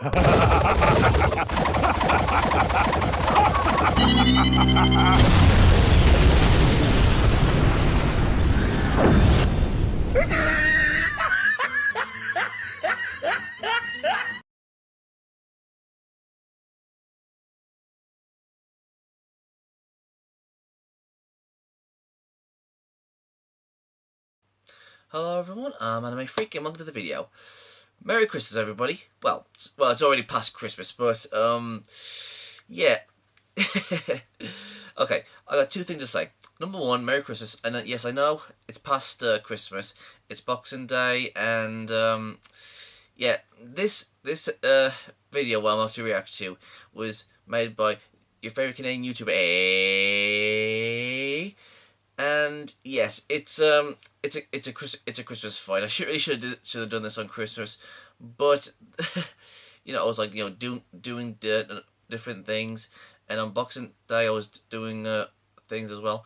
Hello everyone, I'm Anime Freak and welcome to the video. Merry Christmas everybody. Well, it's already past Christmas, but yeah. Okay, I got two things to say. Number one, Merry Christmas, and yes, I know it's past Christmas. It's Boxing Day, and yeah, this video what I'm about to react to was made by your favorite Canadian YouTuber, and yes, it's a Christmas fight. I should have done this on Christmas, but you know I was like doing different things, and on Boxing Day I was doing things as well,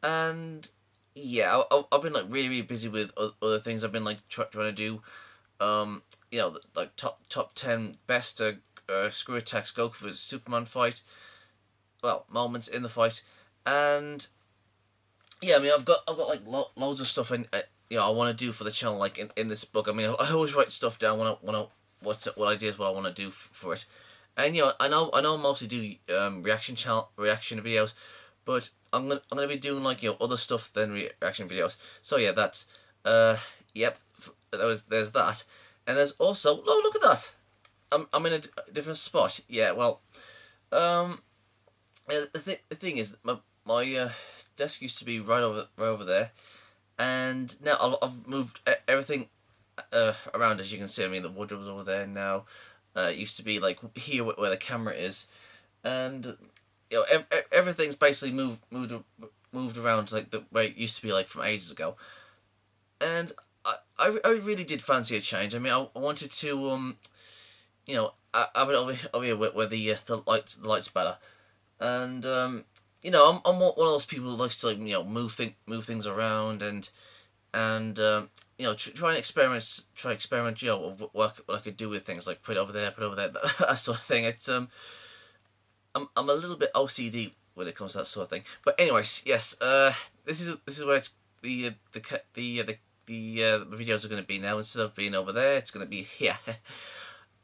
and yeah I've been like really busy with other things. I've been like trying to do like top 10 best screw attacks Goku vs Superman fight, well moments in the fight, and yeah, I mean, I've got like loads of stuff I want to do for the channel, like in this book. I mean, I always write stuff down what ideas what I want to do for it, and I know I mostly do reaction videos, but I'm gonna be doing like other stuff than reaction videos. So yeah, that's yep, there's that, and there's also look at that, I'm in a different spot. Yeah, well, the thing is my desk used to be right over there, and now I've moved everything around, as you can see. I mean, the wardrobe's over there now. It used to be like here where the camera is, and everything's basically moved around like the way it used to be like from ages ago. And I really did fancy a change. I mean, I wanted to have it over here where the lights better, and I'm one of those people who likes to like move things around, and try and experiment what I could do with things, like put it over there, that sort of thing. It's I'm a little bit OCD when it comes to that sort of thing. But anyways, yes, this is where it's the videos are going to be now. Instead of being over there, it's going to be here.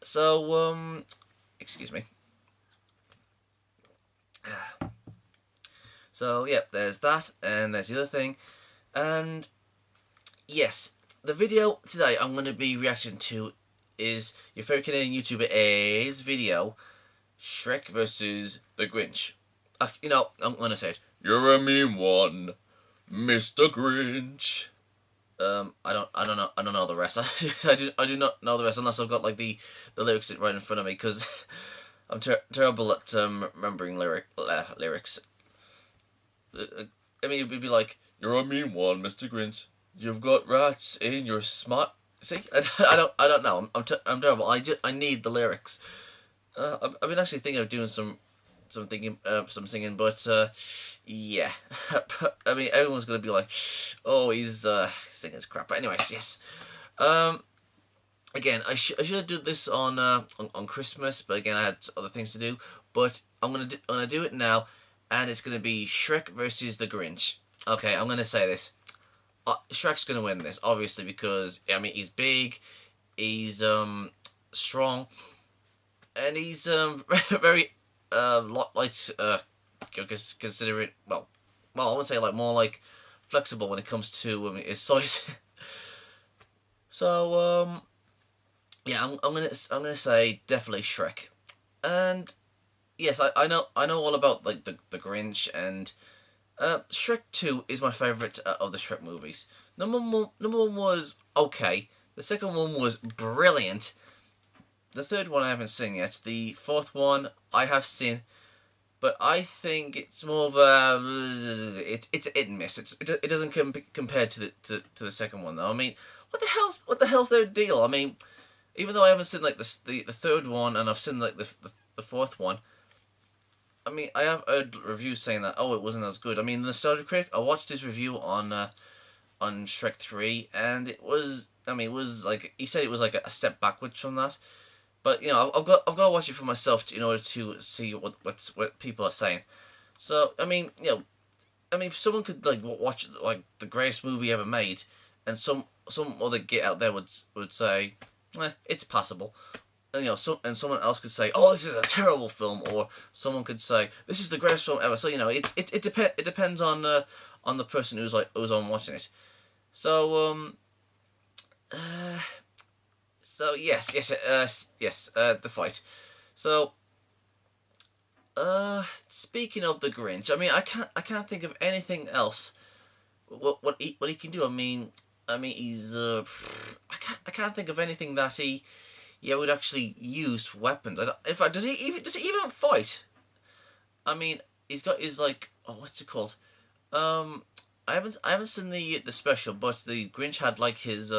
So excuse me. So yeah, there's that, and there's the other thing, and yes, the video today I'm going to be reacting to is your favorite Canadian YouTuber A's video, Shrek versus the Grinch. I'm going to say it. You're a mean one, Mr. Grinch. I don't know the rest. I do not know the rest unless I've got like the lyrics right in front of me, because I'm terrible at remembering lyrics. I mean, it would be like, you're a mean one, Mr. Grinch. You've got rats in your smart. See, I don't know. I'm terrible. I need the lyrics. I've been actually thinking of doing some singing, but yeah. I mean, everyone's gonna be like, oh, he's singing his crap. But anyways, yes. Again, I should have done this on Christmas, but again, I had other things to do. But I'm gonna do it now. And it's going to be Shrek versus the Grinch. Okay, I'm going to say this. Shrek's going to win this, obviously, because, I mean, he's big, he's strong, and he's very, considerate, well, I would say, like, more, like, flexible when it comes to his size. So, yeah, I'm gonna say definitely Shrek. And yes, I know all about like the Grinch, and Shrek 2 is my favourite of the Shrek movies. Number one was okay. The second one was brilliant. The third one I haven't seen yet. The fourth one I have seen, but I think it's more of a it's hit and miss. It doesn't compare to the second one though. I mean, what the hell's their deal? I mean, even though I haven't seen like the third one, and I've seen like the fourth one, I mean, I have heard reviews saying that, oh, it wasn't as good. I mean, the Nostalgia Critic, I watched his review on Shrek 3, and it was, I mean, it was like, he said it was like a step backwards from that. But I've got to watch it for myself in order to see what people are saying. So I mean, someone could like watch like the greatest movie ever made, and some other git out there would say, it's passable. And someone else could say, oh, this is a terrible film, or someone could say, this is the greatest film ever. So it depends on the person who's on watching it. So yes, the fight. So speaking of the Grinch, I mean, I can't think of anything else. What he can do. I mean, he's I can't think of anything that he would actually use for weapons. In fact, does he even fight? I mean, he's got his like, oh, what's it called? I haven't seen the special, but the Grinch had like his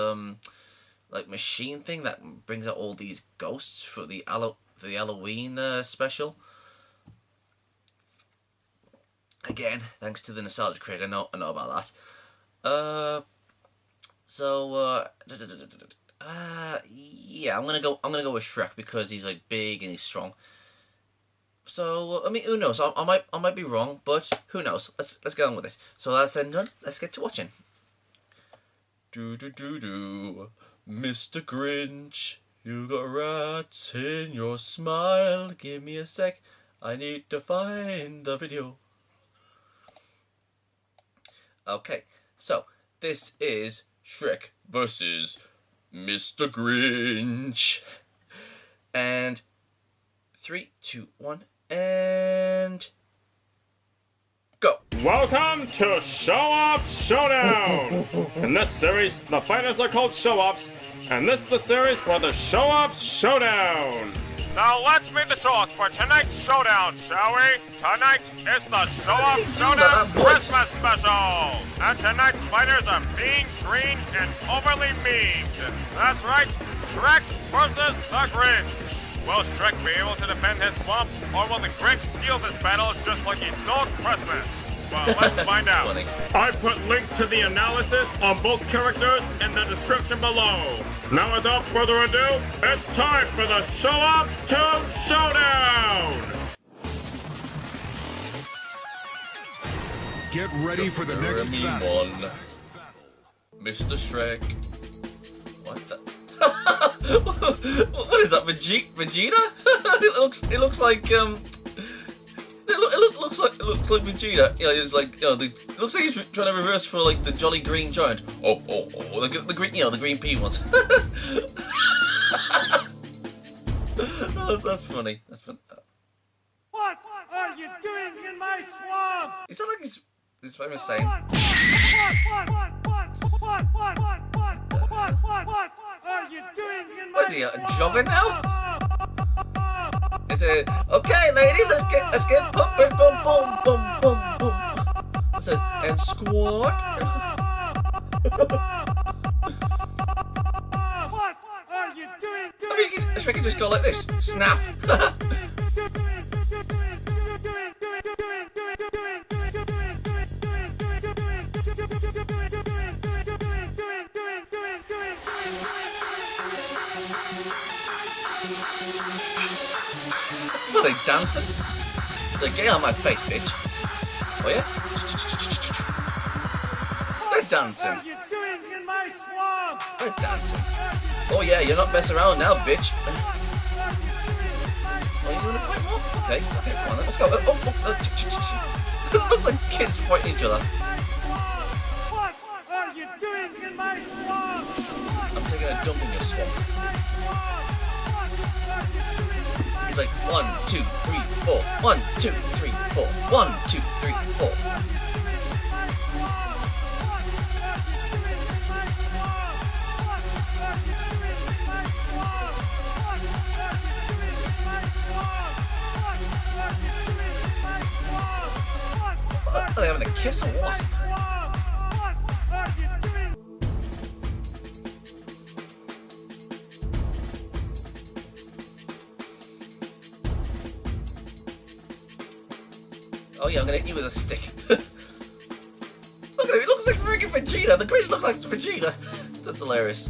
like machine thing that brings out all these ghosts for the Halloween special. Again, thanks to the nostalgia Craig, I know about that. Yeah, I'm gonna go with Shrek because he's like big and he's strong. So I mean, who knows? I might be wrong, but who knows? Let's get on with it. So that's done. Let's get to watching. Mr. Grinch, you got rats in your smile. Give me a sec. I need to find the video. Okay, so this is Shrek versus Mr. Grinch. And 3, 2, 1, and go. Welcome to Show-Off Showdown! In this series, the fighters are called Show-Offs, and this is the series for the Show-Off Showdown. Now let's meet the show-offs for tonight's showdown, shall we? Tonight is the Show-Off Showdown Christmas Special! And tonight's fighters are mean, green, and overly mean. That's right, Shrek versus the Grinch. Will Shrek be able to defend his swamp, or will the Grinch steal this battle just like he stole Christmas? Well, let's find out. I put links to the analysis on both characters in the description below. Now without further ado, it's time for the Show-Off to Showdown! Get ready for the next battle. Mr. Shrek. What the? What is that? Vegeta? It looks like It looks like Vegeta. It's like it looks like he's trying to reverse for like the Jolly Green Giant. Oh, the green, the green pea ones. That's funny. That's funny. What are you doing in my swamp? Is that like his famous saying? What are you doing in my What is he, a jogger now? Is it okay, ladies? Let's get pumping, boom, boom, boom, boom, boom. What's that? And squat. What are you doing? I mean, Shrek can just go like this. Snap. What are they dancing? They're getting on my face, bitch. Oh yeah? They're dancing. What are you doing in my swamp? They're dancing. Oh yeah, you're not messing around now, bitch. Oh, you wanna fight more? Okay, come on then, let's go. Look like kids fighting each other. What are you doing in my swamp? I'm taking a dump in your swamp. It's like 1, 2, 3, 4. 1, 2, 3, 4. 1, 2, 3, 4. Are they having a kiss or what? Oh yeah, I'm gonna hit you with a stick. Look at him, he looks like freaking Vegeta. The Grinch looks like Vegeta. That's hilarious.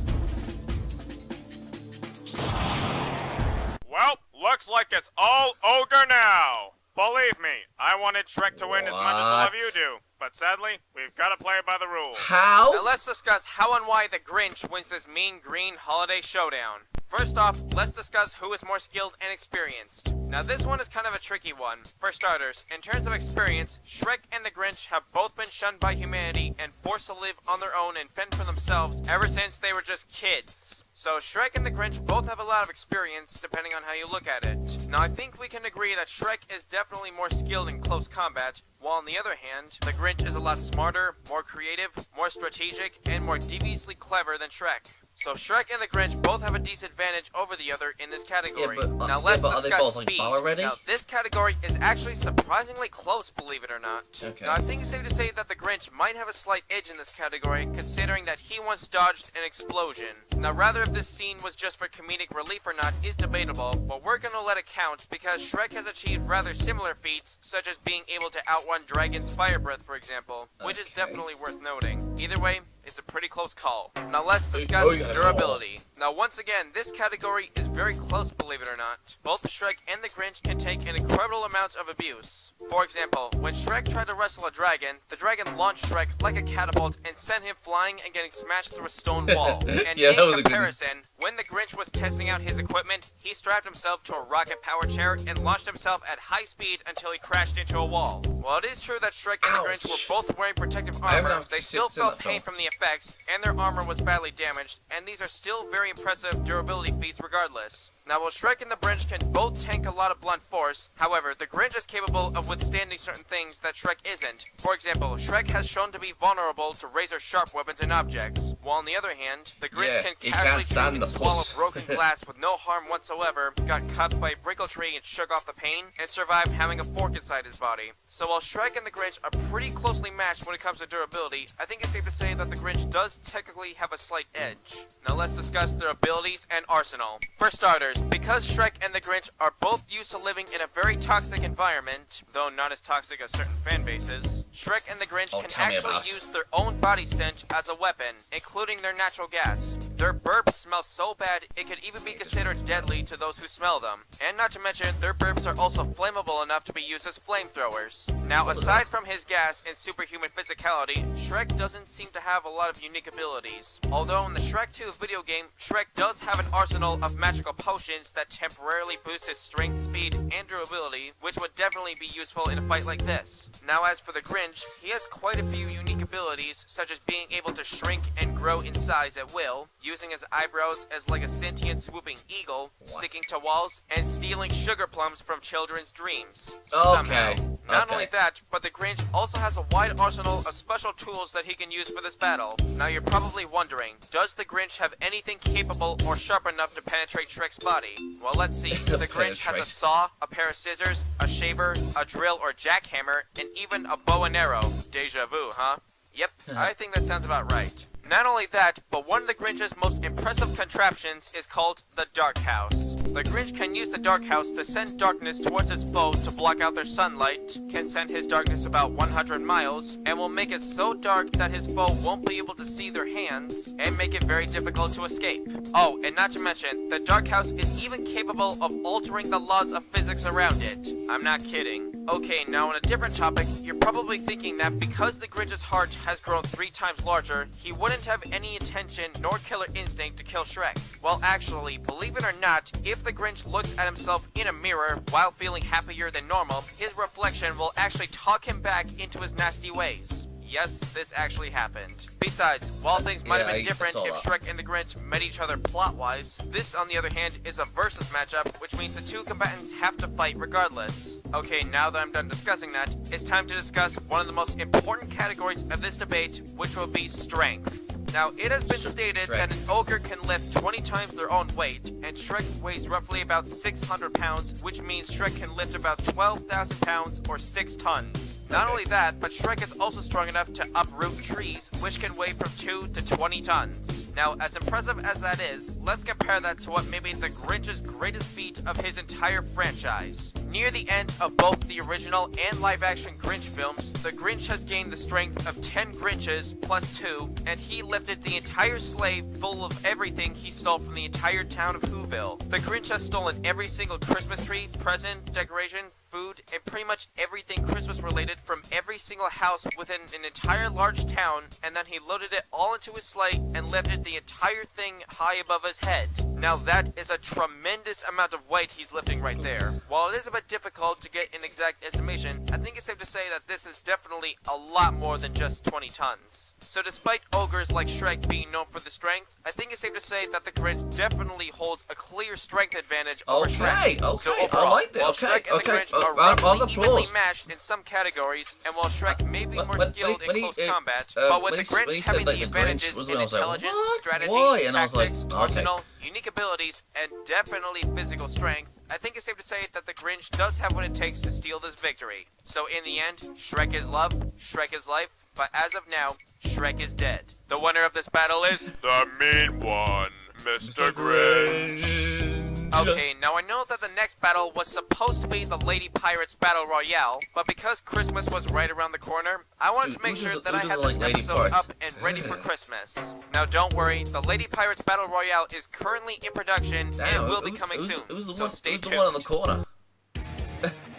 looks like it's all ogre now. Believe me, I wanted Shrek to win as much as all of you do. But sadly, we've got to play by the rules. How? Now let's discuss how and why the Grinch wins this mean green holiday showdown. First off, let's discuss who is more skilled and experienced. Now this one is kind of a tricky one. For starters, in terms of experience, Shrek and the Grinch have both been shunned by humanity and forced to live on their own and fend for themselves ever since they were just kids. So Shrek and the Grinch both have a lot of experience depending on how you look at it. Now I think we can agree that Shrek is definitely more skilled in close combat, while on the other hand, the Grinch is a lot smarter, more creative, more strategic, and more deviously clever than Shrek. So Shrek and the Grinch both have a disadvantage over the other in this category. Now let's discuss speed. Now this category is actually surprisingly close, believe it or not. Okay. Now I think it's safe to say that the Grinch might have a slight edge in this category, considering that he once dodged an explosion. Now rather if this scene was just for comedic relief or not is debatable, but we're gonna let it count because Shrek has achieved rather similar feats, such as being able to outrun dragons' fire breath, for example, which is definitely worth noting. Either way, it's a pretty close call. Now let's discuss durability. Now once again, this category is very close, believe it or not. Both Shrek and the Grinch can take an incredible amount of abuse. For example, when Shrek tried to wrestle a dragon, the dragon launched Shrek like a catapult and sent him flying and getting smashed through a stone wall. And in comparison, when the Grinch was testing out his equipment, he strapped himself to a rocket power chair and launched himself at high speed until he crashed into a wall. While it is true that Shrek and the Grinch were both wearing protective armor, they still felt pain from the effects, and their armor was badly damaged, and these are still very impressive durability feats regardless. Now while Shrek and the Grinch can both tank a lot of blunt force, however, the Grinch is capable of withstanding certain things that Shrek isn't. For example, Shrek has shown to be vulnerable to razor-sharp weapons and objects, while on the other hand, the Grinch can casually chew and swallow broken glass with no harm whatsoever, got cut by a brickle tree and shook off the pain, and survived having a fork inside his body. So while Shrek and the Grinch are pretty closely matched when it comes to durability, I think it's safe to say that the Grinch does technically have a slight edge. Now let's discuss their abilities and arsenal. For starters, because Shrek and the Grinch are both used to living in a very toxic environment, though not as toxic as certain fan bases, Shrek and the Grinch can actually use their own body stench as a weapon, including their natural gas. Their burps smell so bad it could even be considered deadly to those who smell them. And not to mention, their burps are also flammable enough to be used as flamethrowers. Now aside from his gas and superhuman physicality, Shrek doesn't seem to have a lot of unique abilities. Although in the Shrek 2 video game, Shrek does have an arsenal of magical potions that temporarily boost his strength, speed, and durability, which would definitely be useful in a fight like this. Now as for the Grinch, he has quite a few unique abilities, such as being able to shrink and grow in size at will, using his eyebrows as like a sentient swooping eagle, sticking to walls, and stealing sugar plums from children's dreams. Somehow. Not only that, but the Grinch also has a wide arsenal of special tools that he can use for this battle. Now you're probably wondering, does the Grinch have anything capable or sharp enough to penetrate Shrek's body? Well, let's see. The Grinch has a saw, a pair of scissors, a shaver, a drill or jackhammer, and even a bow and arrow. Deja vu, huh? Yep, I think that sounds about right. Not only that, but one of the Grinch's most impressive contraptions is called the Dark House. The Grinch can use the Dark House to send darkness towards his foe to block out their sunlight, can send his darkness about 100 miles, and will make it so dark that his foe won't be able to see their hands, and make it very difficult to escape. Oh, and not to mention, the Dark House is even capable of altering the laws of physics around it. I'm not kidding. Okay, now on a different topic, you're probably thinking that because the Grinch's heart has grown 3 times larger, he wouldn't have any intention nor killer instinct to kill Shrek. Well, actually, believe it or not, if the Grinch looks at himself in a mirror while feeling happier than normal, his reflection will actually talk him back into his nasty ways. Yes, this actually happened. Besides, while things might have been different if Shrek and the Grinch met each other plot-wise, this, on the other hand, is a versus matchup, which means the two combatants have to fight regardless. Okay, now that I'm done discussing that, it's time to discuss one of the most important categories of this debate, which will be strength. Now, it has been stated that an ogre can lift 20 times their own weight, and Shrek weighs roughly about 600 pounds, which means Shrek can lift about 12,000 pounds or 6 tons. Not only that, but Shrek is also strong enough to uproot trees, which can weigh from 2 to 20 tons. Now, as impressive as that is, let's compare that to what may be the Grinch's greatest feat of his entire franchise. Near the end of both the original and live-action Grinch films, the Grinch has gained the strength of 10 Grinches plus 2, and he lifted the entire sleigh full of everything he stole from the entire town of Whoville. The Grinch has stolen every single Christmas tree, present, decoration, food, and pretty much everything Christmas related from every single house within an entire large town, and then he loaded it all into his sleigh and lifted the entire thing high above his head. Now that is a tremendous amount of weight he's lifting right there. While it is a bit difficult to get an exact estimation, I think it's safe to say that this is definitely a lot more than just 20 tons. So despite ogres like Shrek being known for the strength, I think it's safe to say that the Grinch definitely holds a clear strength advantage over Shrek. So overall, I like that. while Shrek and the Grinch are roughly evenly matched in some categories, and while Shrek may be more skilled in close combat, but with the Grinch having the advantages in intelligence, strategy, tactics, arsenal, unique abilities, and definitely physical strength, I think it's safe to say that the Grinch does have what it takes to steal this victory. So in the end, Shrek is love, Shrek is life, but as of now, Shrek is dead. The winner of this battle is The mean one, Mr. Grinch. Okay, now I know that the next battle was supposed to be the Lady Pirates Battle Royale, but because Christmas was right around the corner, I wanted to make sure that I had this episode up and ready for Christmas. Now don't worry, the Lady Pirates Battle Royale is currently in production and will be coming soon, so stay tuned. The one on the corner.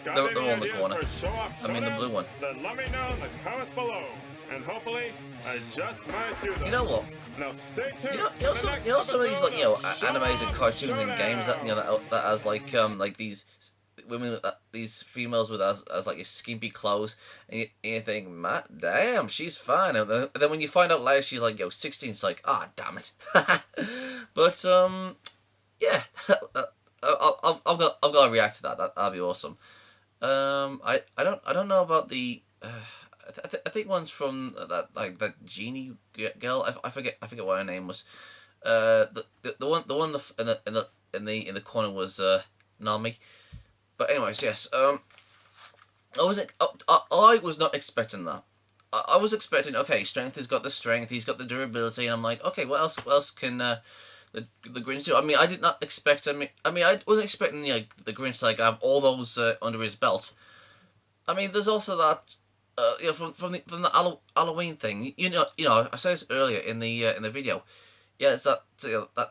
the one on the corner. I mean the blue one. Then let me know in the comments below, and hopefully I just might do that. You know what? Now stay tuned. You know some of these like animes and cartoons and games that that has like these women these females with as like a skimpy clothes, and you think, Matt, damn, she's fine, and then when you find out later she's like 16, it's like, ah, damn it. But yeah, I've got to react to that. That'll be awesome. I don't know about the. I think one's from that genie girl. I forget what her name was. The one in the corner was Nami. But anyways, yes. I was not expecting that. I was expecting, okay, strength has got the strength, he's got the durability, and I'm like, okay, what else can the Grinch do? I mean, I did not expect. I wasn't expecting the Grinch to have all those under his belt. I mean, there's also that. From the Halloween thing, you know, I said this earlier in the video. Yeah, it's that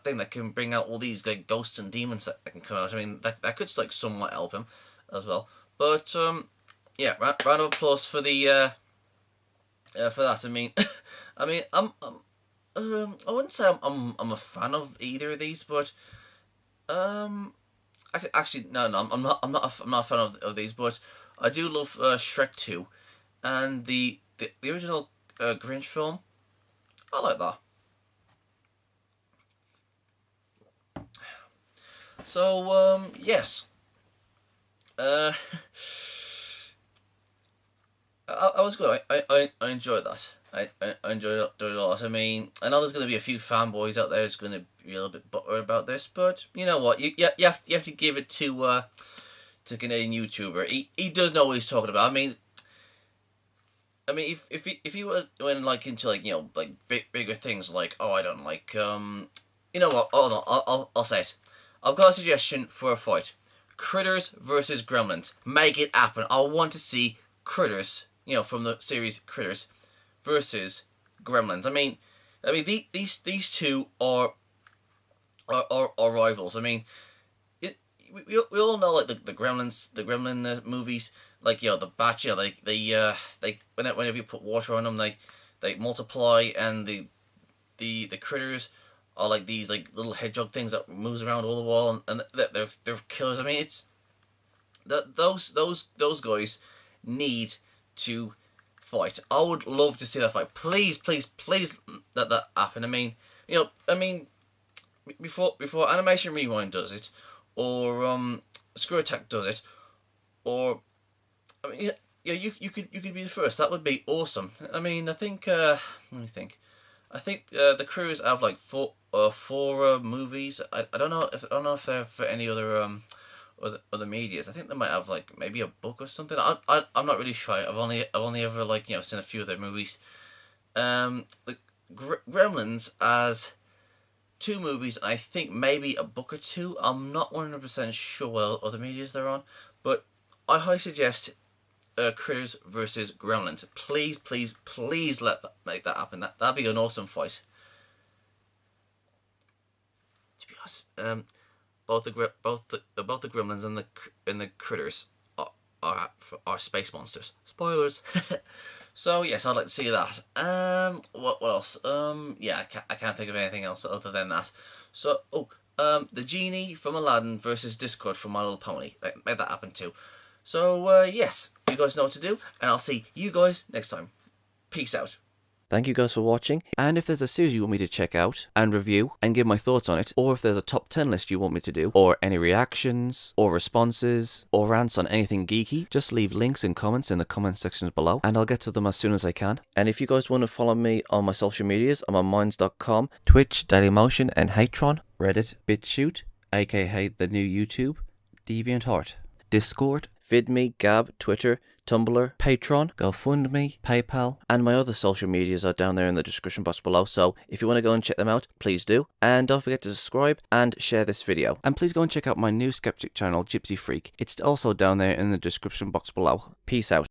thing that can bring out all these ghosts and demons that can come out. I mean, that could somewhat help him as well. But yeah, round of applause for the for that. I wouldn't say I'm a fan of either of these, but actually no, I'm not a fan of these, but I do love Shrek 2. And the original Grinch film, I like that. So yes, I was good. I enjoyed that. I enjoyed it a lot. I mean, I know there's going to be a few fanboys out there who's going to be a little bit butthurt about this, but you know what? You have to give it to Canadian YouTuber. He does know what he's talking about. I mean, if he went into bigger things like, oh, I don't like you know what? Hold on, I'll say it. I've got a suggestion for a fight: Critters versus Gremlins. Make it happen. I want to see Critters, from the series Critters, versus Gremlins. I mean these two are rivals. I mean, we all know the Gremlin movies. The batch, whenever you put water on them, they multiply, and the critters are like these little hedgehog things that moves around all the wall, and they're killers. I mean, it's those guys need to fight. I would love to see that fight. Please, that happen. I mean, before Animation Rewind does it, or Screw Attack does it, or you could be the first. That would be awesome. I mean, I think let me think. I think the crews have four movies. I don't know if they're for any other medias. I think they might have maybe a book or something. I'm not really sure. I've only ever seen a few of their movies. The Gremlins has 2 movies, and I think maybe a book or 2. I'm not 100% sure what other medias they're on, But I highly suggest Critters versus Gremlins. Please, please, please make that happen. That'd be an awesome fight. To be honest, both the Gremlins and the Critters are space monsters. Spoilers. So yes, I'd like to see that. What else? Yeah, I can't think of anything else other than that. So the genie from Aladdin versus Discord from My Little Pony. Make that happen too. So yes, you guys know what to do, and I'll see you guys next time. Peace out. Thank you guys for watching, and if there's a series you want me to check out and review and give my thoughts on it, or if there's a top 10 list you want me to do, or any reactions, or responses, or rants on anything geeky, just leave links and comments in the comment sections below, and I'll get to them as soon as I can. And if you guys want to follow me on my social medias, I'm on minds.com, Twitch, Dailymotion, and Hatron, Reddit, BitChute, aka the new YouTube, DeviantArt, Discord, VidMe, Gab, Twitter, Tumblr, Patreon, GoFundMe, PayPal, and my other social medias are down there in the description box below, so if you want to go and check them out, please do. And don't forget to subscribe and share this video. And please go and check out my new skeptic channel, Gypsy Freak. It's also down there in the description box below. Peace out.